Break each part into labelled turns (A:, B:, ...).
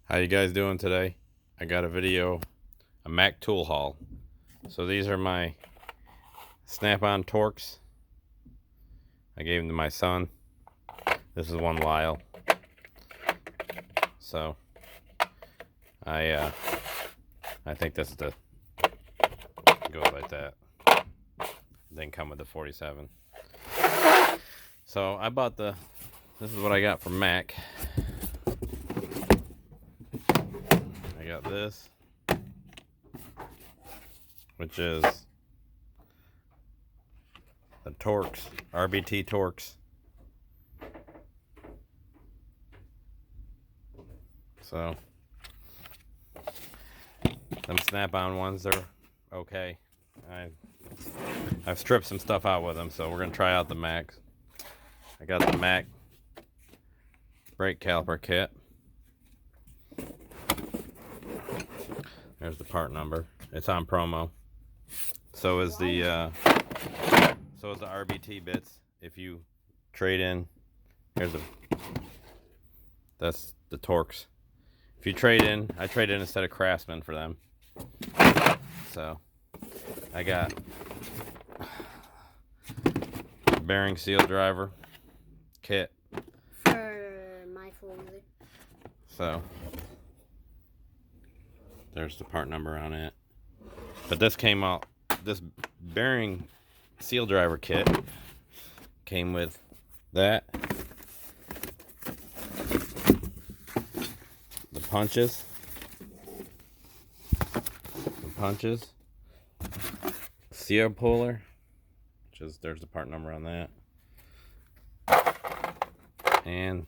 A: How you guys doing today? I got a Mac tool haul. So these are my Snap-on Torx. I gave them to my son. This is one Lyle. So I think this is the goes like that. Then come with the 47. So I bought this is what I got from Mac. I got this, which is the Torx, RBT Torx. So them Snap-on ones are okay. I've stripped some stuff out with them, so we're gonna try out the Mac. I got the Mac brake caliper kit. There's the part number. It's on promo. So is the RBT bits. If you trade in, that's the Torx. If you trade in, I trade in instead of Craftsman for them. So I got bearing seal driver kit
B: for my folder.
A: So there's the part number on it. But this came out, this bearing seal driver kit came with that, the punches, seal puller, which is, there's the part number on that, and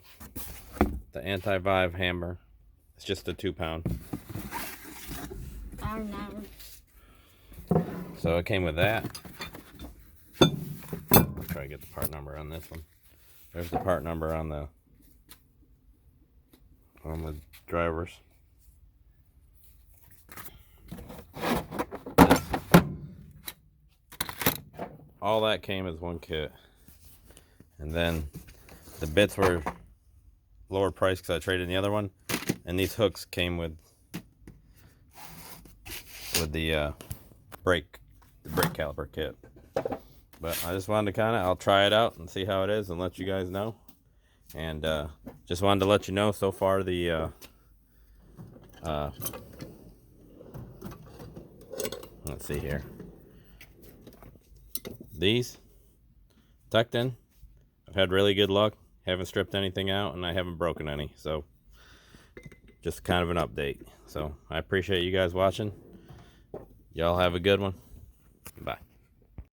A: the anti-vibe hammer. It's just a 2-pound.
B: I don't know.
A: So it came with that. I'll try to get the part number on this one. There's the part number on the drivers. All that came as one kit. And then the bits were lower price because I traded in the other one. And these hooks came with the brake caliper kit. But I just wanted to I'll try it out and see how it is and let you guys know. And just wanted to let you know, so far the let's see here. These Tekton, I've had really good luck. Haven't stripped anything out and I haven't broken any. So just kind of an update. So I appreciate you guys watching. Y'all have a good one. Bye.